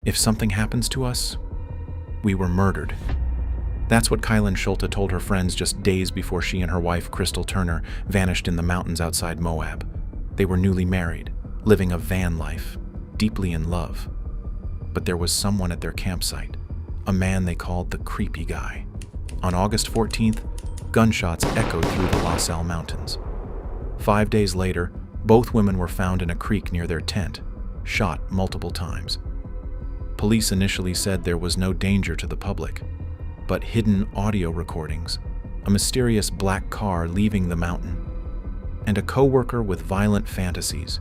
If something happens to us, we were murdered. That's what Kylen Schulte told her friends just days before she and her wife, Crystal Turner, vanished in the mountains outside Moab. They were newly married, living a van life, deeply in love. But there was someone at their campsite, a man they called the creepy guy. On August 14th, gunshots echoed through the Sal Mountains. 5 days later, both women were found in a creek near their tent, shot multiple times. Police initially said there was no danger to the public, but hidden audio recordings, a mysterious black car leaving the mountain, and a co-worker with violent fantasies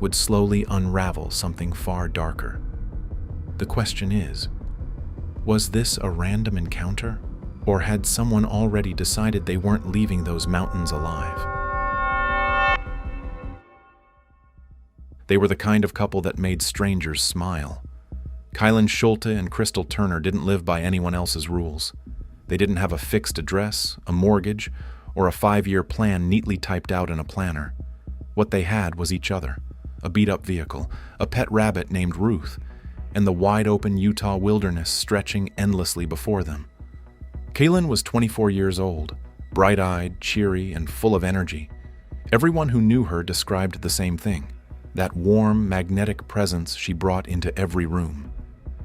would slowly unravel something far darker. The question is, was this a random encounter, or had someone already decided they weren't leaving those mountains alive? They were the kind of couple that made strangers smile. Kylen Schulte and Crystal Turner didn't live by anyone else's rules. They didn't have a fixed address, a mortgage, or a 5-year plan neatly typed out in a planner. What they had was each other, a beat-up vehicle, a pet rabbit named Ruth, and the wide-open Utah wilderness stretching endlessly before them. Kylen was 24 years old, bright-eyed, cheery, and full of energy. Everyone who knew her described the same thing, that warm, magnetic presence she brought into every room.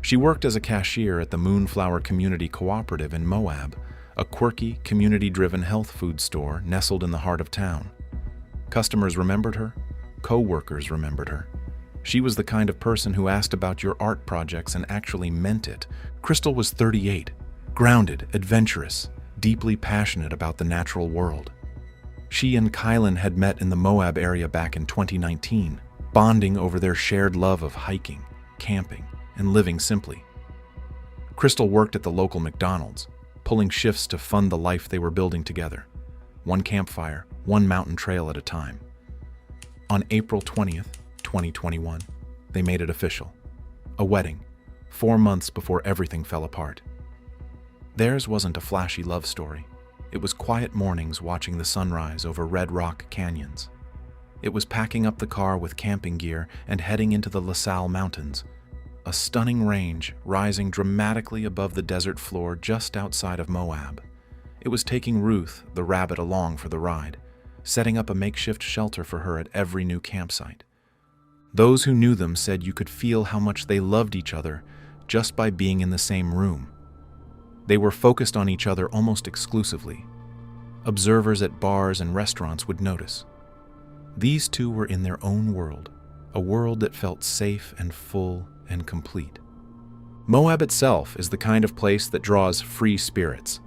She worked as a cashier at the Moonflower Community Cooperative in Moab, a quirky, community-driven health food store nestled in the heart of town. Customers remembered her, co-workers remembered her. She was the kind of person who asked about your art projects and actually meant it. Crystal was 38, grounded, adventurous, deeply passionate about the natural world. She and Kylen had met in the Moab area back in 2019, bonding over their shared love of hiking, camping, and living simply. Crystal worked at the local McDonald's, pulling shifts to fund the life they were building together. One campfire, one mountain trail at a time. On April 20th, 2021, they made it official. A wedding, 4 months before everything fell apart. Theirs wasn't a flashy love story. It was quiet mornings watching the sunrise over Red Rock canyons. It was packing up the car with camping gear and heading into the Sal Mountains, a stunning range rising dramatically above the desert floor just outside of Moab. It was taking Ruth, the rabbit, along for the ride, setting up a makeshift shelter for her at every new campsite. Those who knew them said you could feel how much they loved each other just by being in the same room. They were focused on each other almost exclusively. Observers at bars and restaurants would notice. These two were in their own world, a world that felt safe and full and complete. Moab itself is the kind of place that draws free spirits.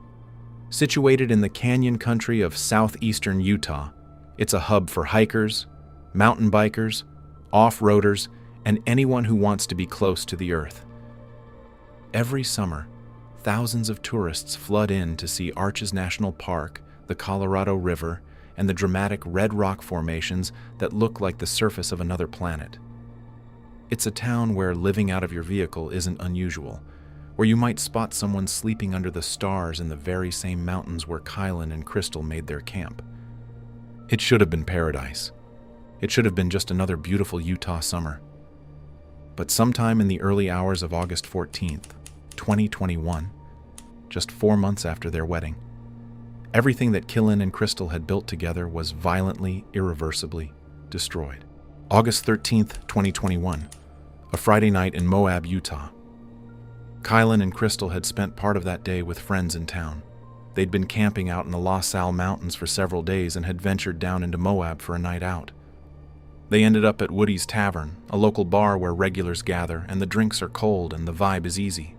Situated in the canyon country of southeastern Utah, it's a hub for hikers, mountain bikers, off-roaders, and anyone who wants to be close to the earth. Every summer, thousands of tourists flood in to see Arches National Park, the Colorado River, and the dramatic red rock formations that look like the surface of another planet. It's a town where living out of your vehicle isn't unusual, where you might spot someone sleeping under the stars in the very same mountains where Kylen and Crystal made their camp. It should have been paradise. It should have been just another beautiful Utah summer. But sometime in the early hours of August 14th, 2021, just 4 months after their wedding, everything that Kylen and Crystal had built together was violently, irreversibly destroyed. August 13th, 2021, a Friday night in Moab, Utah. Kylen and Crystal had spent part of that day with friends in town. They'd been camping out in the Sal Mountains for several days and had ventured down into Moab for a night out. They ended up at Woody's Tavern, a local bar where regulars gather and the drinks are cold and the vibe is easy.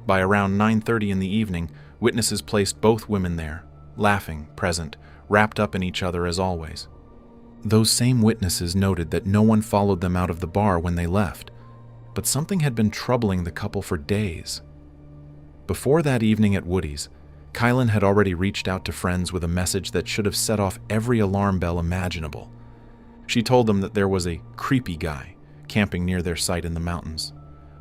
By around 9:30 in the evening, witnesses placed both women there, laughing, present, wrapped up in each other as always. Those same witnesses noted that no one followed them out of the bar when they left, but something had been troubling the couple for days. Before that evening at Woody's, Kylen had already reached out to friends with a message that should have set off every alarm bell imaginable. She told them that there was a creepy guy camping near their site in the mountains,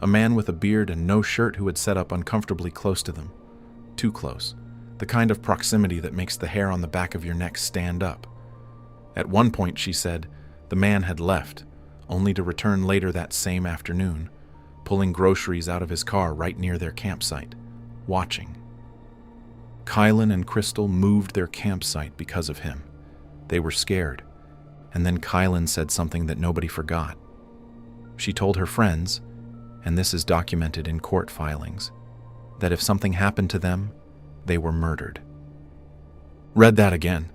a man with a beard and no shirt who had set up uncomfortably close to them. Too close, the kind of proximity that makes the hair on the back of your neck stand up. At one point, she said, the man had left, only to return later that same afternoon, pulling groceries out of his car right near their campsite, watching. Kylen and Crystal moved their campsite because of him. They were scared, and then Kylen said something that nobody forgot. She told her friends, and this is documented in court filings, that if something happened to them, they were murdered. Read that again.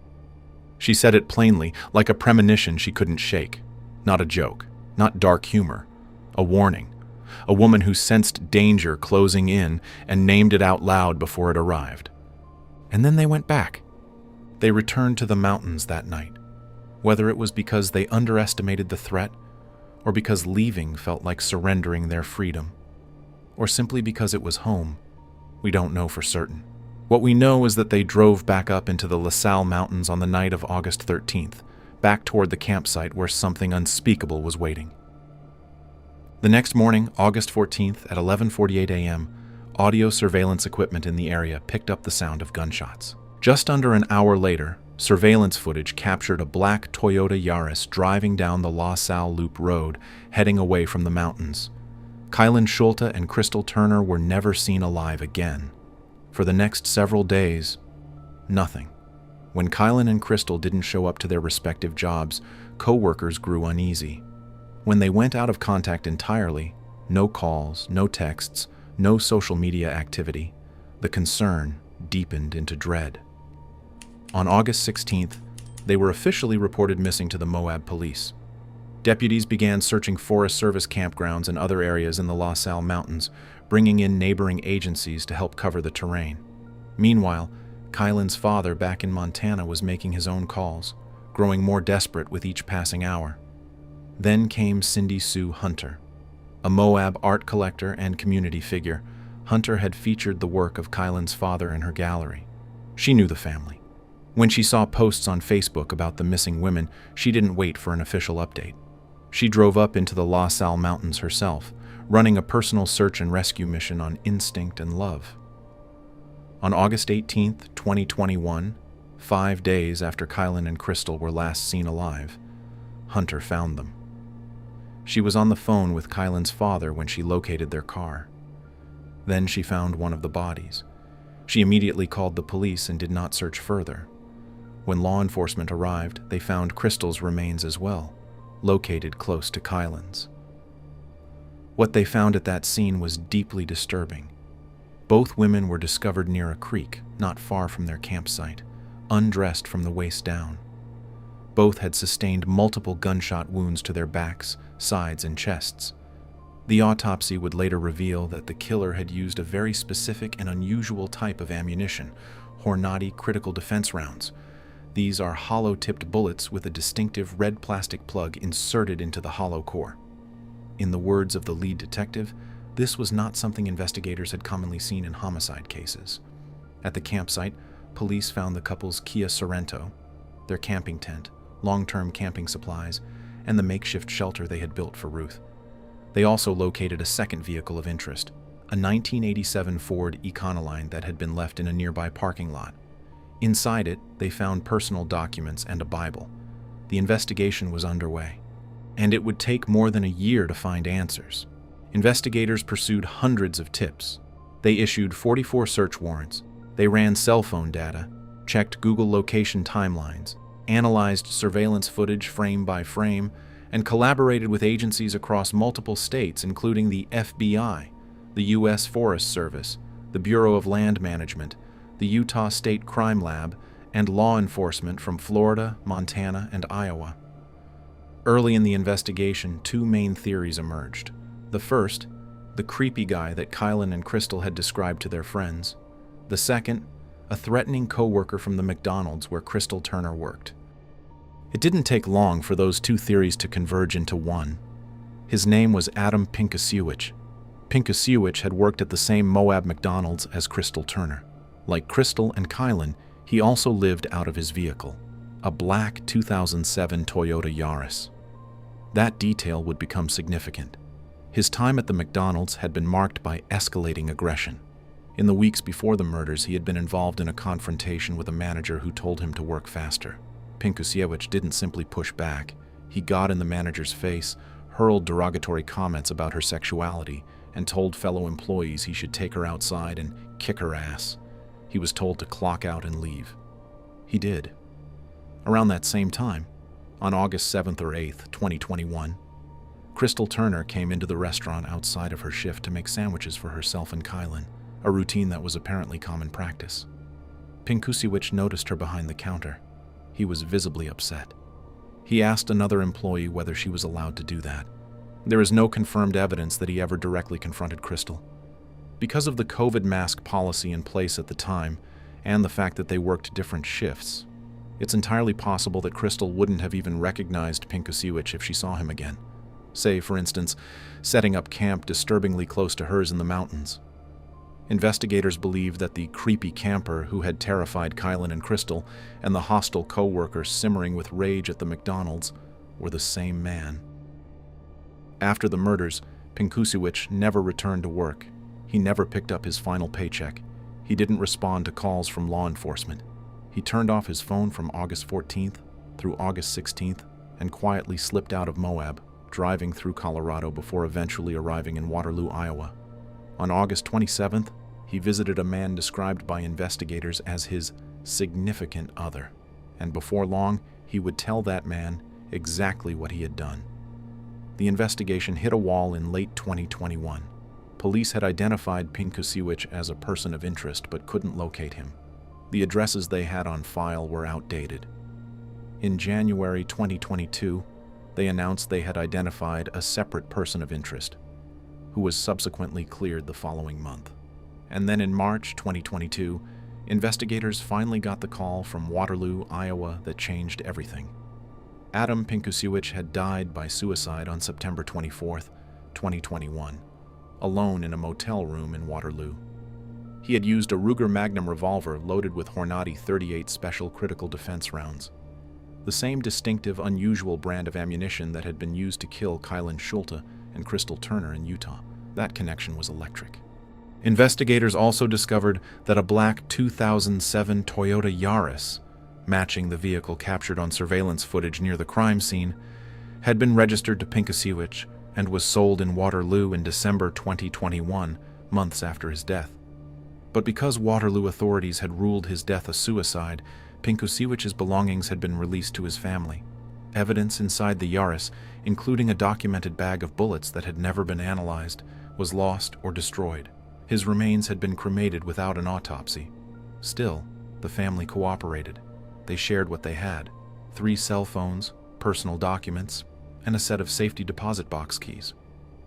She said it plainly, like a premonition she couldn't shake. Not a joke, not dark humor, a warning. A woman who sensed danger closing in and named it out loud before it arrived. And then they went back. They returned to the mountains that night, whether it was because they underestimated the threat, or because leaving felt like surrendering their freedom, or simply because it was home. We don't know for certain. What we know is that they drove back up into the Sal Mountains on the night of August 13th, back toward the campsite where something unspeakable was waiting. The next morning, August 14th at 11:48 a.m., audio surveillance equipment in the area picked up the sound of gunshots. Just under an hour later, surveillance footage captured a black Toyota Yaris driving down the La Salle Loop Road, heading away from the mountains. Kylen Schulte and Crystal Turner were never seen alive again. For the next several days, nothing. When Kylen and Crystal didn't show up to their respective jobs, co-workers grew uneasy. When they went out of contact entirely, no calls, no texts, no social media activity, the concern deepened into dread. On August 16th, they were officially reported missing to the Moab police. Deputies began searching Forest Service campgrounds and other areas in the La Salle Mountains, bringing in neighboring agencies to help cover the terrain. Meanwhile, Kylen's father back in Montana was making his own calls, growing more desperate with each passing hour. Then came Cindy Sue Hunter. A Moab art collector and community figure, Hunter had featured the work of Kylen's father in her gallery. She knew the family. When she saw posts on Facebook about the missing women, she didn't wait for an official update. She drove up into the La Salle Mountains herself, running a personal search and rescue mission on instinct and love. On August 18, 2021, 5 days after Kylen and Crystal were last seen alive, Hunter found them. She was on the phone with Kylen's father when she located their car. Then she found one of the bodies. She immediately called the police and did not search further. When law enforcement arrived, they found Crystal's remains as well, located close to Kylen's. What they found at that scene was deeply disturbing. Both women were discovered near a creek, not far from their campsite, undressed from the waist down. Both had sustained multiple gunshot wounds to their backs, sides, and chests. The autopsy would later reveal that the killer had used a very specific and unusual type of ammunition, Hornady critical defense rounds. These are hollow-tipped bullets with a distinctive red plastic plug inserted into the hollow core. In the words of the lead detective, this was not something investigators had commonly seen in homicide cases. At the campsite, police found the couple's Kia Sorento, their camping tent, long-term camping supplies, and the makeshift shelter they had built for Ruth. They also located a second vehicle of interest, a 1987 Ford Econoline that had been left in a nearby parking lot. Inside it, they found personal documents and a Bible. The investigation was underway, and it would take more than a year to find answers. Investigators pursued hundreds of tips. They issued 44 search warrants. They ran cell phone data, checked Google location timelines, analyzed surveillance footage frame by frame, and collaborated with agencies across multiple states, including the FBI, the U.S. Forest Service, the Bureau of Land Management, the Utah State Crime Lab, and law enforcement from Florida, Montana, and Iowa. Early in the investigation, two main theories emerged. The first, the creepy guy that Kylen and Crystal had described to their friends. The second, a threatening co-worker from the McDonald's where Crystal Turner worked. It didn't take long for those two theories to converge into one. His name was Adam Pinkusiewicz. Pinkusiewicz had worked at the same Moab McDonald's as Crystal Turner. Like Crystal and Kylen, he also lived out of his vehicle, a black 2007 Toyota Yaris. That detail would become significant. His time at the McDonald's had been marked by escalating aggression. In the weeks before the murders, he had been involved in a confrontation with a manager who told him to work faster. Pinkusiewicz didn't simply push back. He got in the manager's face, hurled derogatory comments about her sexuality, and told fellow employees he should take her outside and kick her ass. He was told to clock out and leave. He did. Around that same time, on August 7th or 8th, 2021, Crystal Turner came into the restaurant outside of her shift to make sandwiches for herself and Kylen, a routine that was apparently common practice. Pinkusiewicz noticed her behind the counter. He was visibly upset. He asked another employee whether she was allowed to do that. There is no confirmed evidence that he ever directly confronted Crystal. Because of the COVID mask policy in place at the time, and the fact that they worked different shifts, it's entirely possible that Crystal wouldn't have even recognized Pinkusiewicz if she saw him again. Say, for instance, setting up camp disturbingly close to hers in the mountains. Investigators believe that the creepy camper who had terrified Kylen and Crystal and the hostile co-worker simmering with rage at the McDonald's were the same man. After the murders, Pinkusiewicz never returned to work. He never picked up his final paycheck. He didn't respond to calls from law enforcement. He turned off his phone from August 14th through August 16th and quietly slipped out of Moab, driving through Colorado before eventually arriving in Waterloo, Iowa. On August 27th, he visited a man described by investigators as his significant other, and before long, he would tell that man exactly what he had done. The investigation hit a wall in late 2021. Police had identified Pinkusiewicz as a person of interest but couldn't locate him. The addresses they had on file were outdated. In January 2022, they announced they had identified a separate person of interest, who was subsequently cleared the following month. And then in March 2022, investigators finally got the call from Waterloo, Iowa that changed everything. Adam Pinkusiewicz had died by suicide on September 24th, 2021, alone in a motel room in Waterloo. He had used a Ruger Magnum revolver loaded with Hornady .38 Special Critical Defense rounds, the same distinctive, unusual brand of ammunition that had been used to kill Kylen Schulte and Crystal Turner in Utah. That connection was electric. Investigators also discovered that a black 2007 Toyota Yaris, matching the vehicle captured on surveillance footage near the crime scene, had been registered to Pinkusiewicz and was sold in Waterloo in December 2021, months after his death. But because Waterloo authorities had ruled his death a suicide, Pinkusiewicz's belongings had been released to his family. Evidence inside the Yaris, including a documented bag of bullets that had never been analyzed, was lost or destroyed. His remains had been cremated without an autopsy. Still, the family cooperated. They shared what they had: 3 cell phones, personal documents, and a set of safety deposit box keys.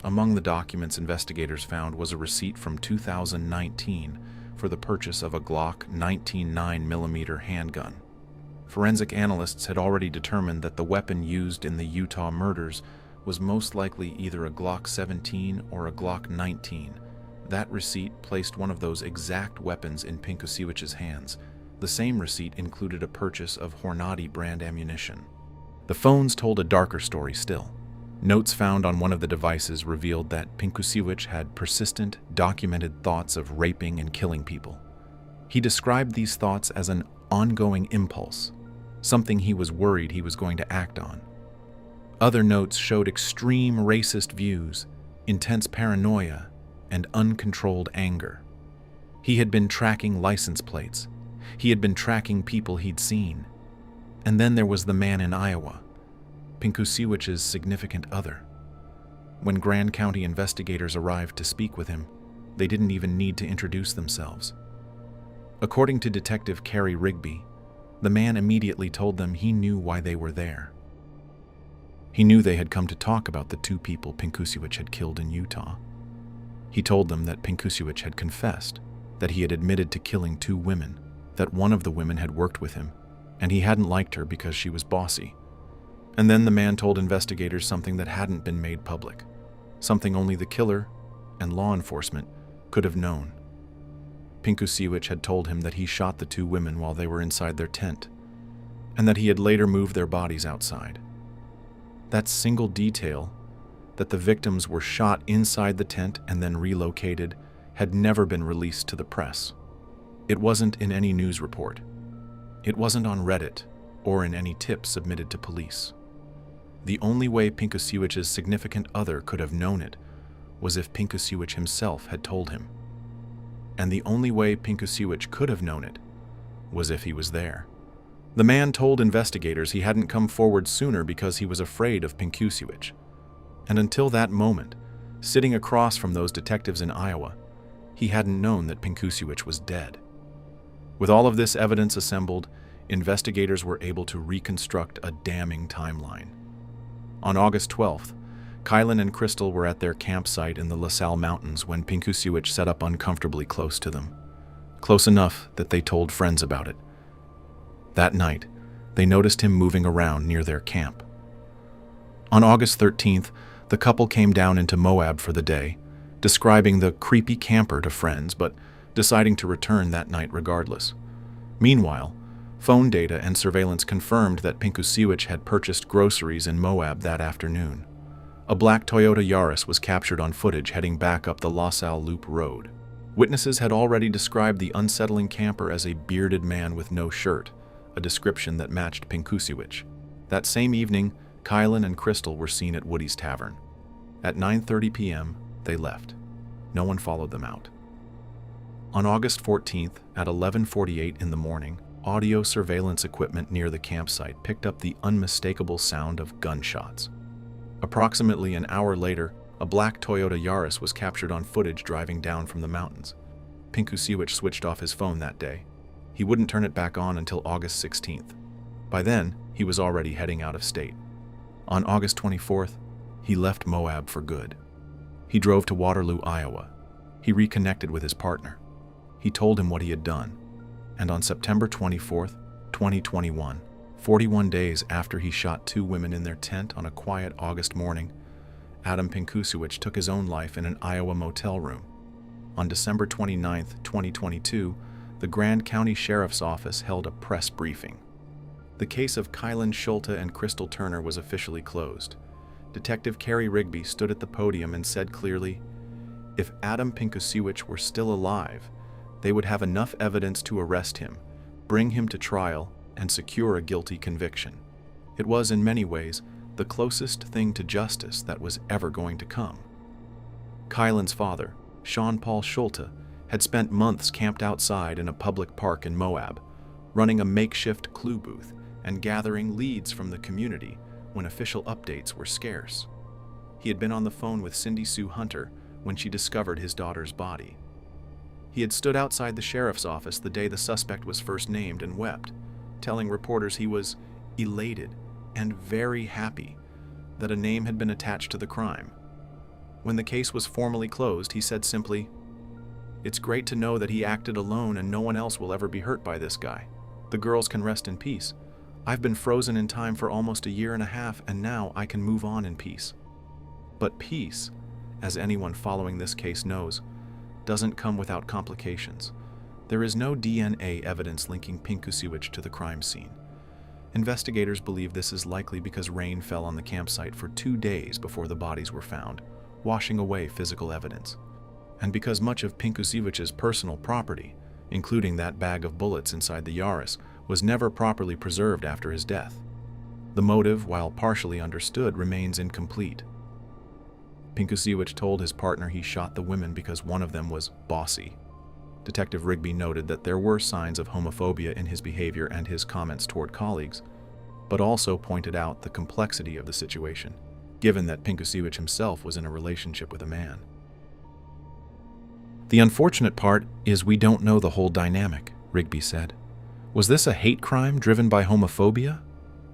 Among the documents investigators found was a receipt from 2019 for the purchase of a Glock 19 9mm handgun. Forensic analysts had already determined that the weapon used in the Utah murders was most likely either a Glock 17 or a Glock 19. That receipt placed one of those exact weapons in Pinkusiewicz's hands. The same receipt included a purchase of Hornady brand ammunition. The phones told a darker story still. Notes found on one of the devices revealed that Pinkusiewicz had persistent, documented thoughts of raping and killing people. He described these thoughts as an ongoing impulse, something he was worried he was going to act on. Other notes showed extreme racist views, intense paranoia, and uncontrolled anger. He had been tracking license plates. He had been tracking people he'd seen. And then there was the man in Iowa, Pinkusiewicz's significant other. When Grand County investigators arrived to speak with him, they didn't even need to introduce themselves. According to Detective Carrie Rigby, the man immediately told them he knew why they were there. He knew they had come to talk about the 2 people Pinkusiewicz had killed in Utah. He told them that Pinkusiewicz had confessed, that he had admitted to killing 2 women, that one of the women had worked with him, and he hadn't liked her because she was bossy. And then the man told investigators something that hadn't been made public, something only the killer and law enforcement could have known. Pinkusiewicz had told him that he shot the 2 women while they were inside their tent, and that he had later moved their bodies outside. That single detail, that the victims were shot inside the tent and then relocated, had never been released to the press. It wasn't in any news report. It wasn't on Reddit or in any tips submitted to police. The only way Pinkusiewicz's significant other could have known it was if Pinkusiewicz himself had told him. And the only way Pinkusiewicz could have known it was if he was there. The man told investigators he hadn't come forward sooner because he was afraid of Pinkusiewicz. And until that moment, sitting across from those detectives in Iowa, he hadn't known that Pinkusiewicz was dead. With all of this evidence assembled, investigators were able to reconstruct a damning timeline. On August 12th, Kylen and Crystal were at their campsite in the Sal Mountains when Pinkusiewicz set up uncomfortably close to them. Close enough that they told friends about it. That night, they noticed him moving around near their camp. On August 13th, the couple came down into Moab for the day, describing the creepy camper to friends, but deciding to return that night regardless. Meanwhile, phone data and surveillance confirmed that Pinkusiewicz had purchased groceries in Moab that afternoon. A black Toyota Yaris was captured on footage heading back up the La Salle Loop Road. Witnesses had already described the unsettling camper as a bearded man with no shirt, a description that matched Pinkusiewicz. That same evening, Kylen and Crystal were seen at Woody's Tavern. At 9:30 p.m., they left. No one followed them out. On August 14th, at 11:48 in the morning, audio surveillance equipment near the campsite picked up the unmistakable sound of gunshots. Approximately an hour later, a black Toyota Yaris was captured on footage driving down from the mountains. Pinkusiewicz switched off his phone that day. He wouldn't turn it back on until August 16th. By then, he was already heading out of state. On August 24th, he left Moab for good. He drove to Waterloo, Iowa. He reconnected with his partner. He told him what he had done. And on September 24th, 2021, 41 days after he shot 2 women in their tent on a quiet August morning, Adam Pinkusiewicz took his own life in an Iowa motel room. On December 29th, 2022, the Grand County Sheriff's Office held a press briefing. The case of Kylen, Schulte, and Crystal Turner was officially closed. Detective Carrie Rigby stood at the podium and said clearly, if Adam Pinkusiewicz were still alive, they would have enough evidence to arrest him, bring him to trial, and secure a guilty conviction. It was, in many ways, the closest thing to justice that was ever going to come. Kylen's father, Sean Paul Schulte, had spent months camped outside in a public park in Moab, running a makeshift clue booth and gathering leads from the community when official updates were scarce. He had been on the phone with Cindy Sue Hunter when she discovered his daughter's body. He had stood outside the sheriff's office the day the suspect was first named and wept, telling reporters he was elated and very happy that a name had been attached to the crime. When the case was formally closed, he said simply, "It's great to know that he acted alone and no one else will ever be hurt by this guy. The girls can rest in peace. I've been frozen in time for almost a year and a half, and now I can move on in peace." But peace, as anyone following this case knows, doesn't come without complications. There is no DNA evidence linking Pinkusiewicz to the crime scene. Investigators believe this is likely because rain fell on the campsite for 2 days before the bodies were found, washing away physical evidence. And because much of Pinkusiewicz's personal property, including that bag of bullets inside the Yaris, was never properly preserved after his death. The motive, while partially understood, remains incomplete. Pinkusiewicz told his partner he shot the women because one of them was bossy. Detective Rigby noted that there were signs of homophobia in his behavior and his comments toward colleagues, but also pointed out the complexity of the situation, given that Pinkusiewicz himself was in a relationship with a man. The unfortunate part is we don't know the whole dynamic, Rigby said. Was this a hate crime driven by homophobia?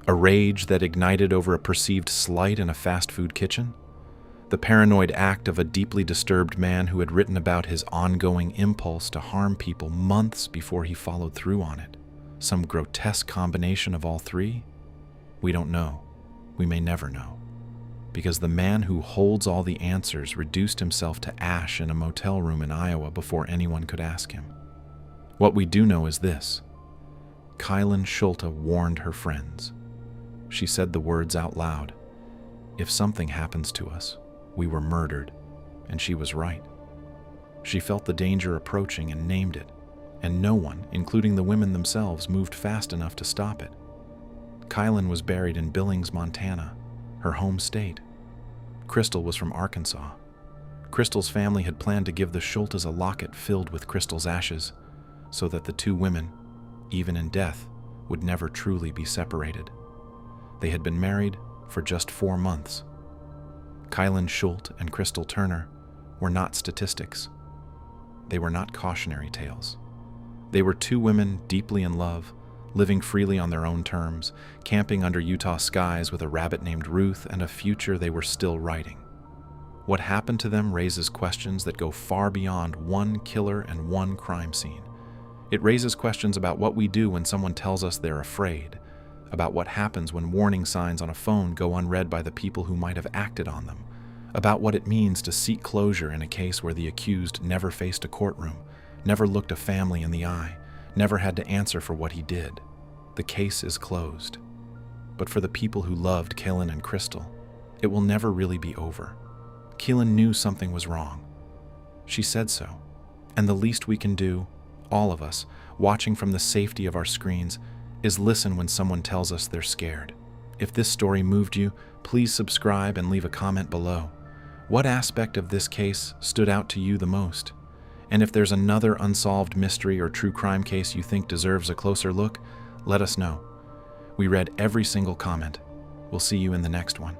A rage that ignited over a perceived slight in a fast food kitchen? The paranoid act of a deeply disturbed man who had written about his ongoing impulse to harm people months before he followed through on it? Some grotesque combination of all three? We don't know. We may never know. Because the man who holds all the answers reduced himself to ash in a motel room in Iowa before anyone could ask him. What we do know is this. Kylen Schulte warned her friends. She said the words out loud. If something happens to us, we were murdered, and she was right. She felt the danger approaching and named it, and no one, including the women themselves, moved fast enough to stop it. Kylen was buried in Billings, Montana, her home state. Crystal was from Arkansas. Crystal's family had planned to give the Schultes a locket filled with Crystal's ashes, so that the two women, even in death, would never truly be separated. They had been married for just 4 months. Kylen Schulte and Crystal Turner were not statistics. They were not cautionary tales. They were two women deeply in love, living freely on their own terms, camping under Utah skies with a rabbit named Ruth and a future they were still writing. What happened to them raises questions that go far beyond one killer and one crime scene. It raises questions about what we do when someone tells us they're afraid, about what happens when warning signs on a phone go unread by the people who might have acted on them, about what it means to seek closure in a case where the accused never faced a courtroom, never looked a family in the eye, never had to answer for what he did. The case is closed. But for the people who loved Kylen and Crystal, it will never really be over. Kylen knew something was wrong. She said so. And the least we can do, all of us, watching from the safety of our screens, is listen when someone tells us they're scared. If this story moved you, please subscribe and leave a comment below. What aspect of this case stood out to you the most? And if there's another unsolved mystery or true crime case you think deserves a closer look, let us know. We read every single comment. We'll see you in the next one.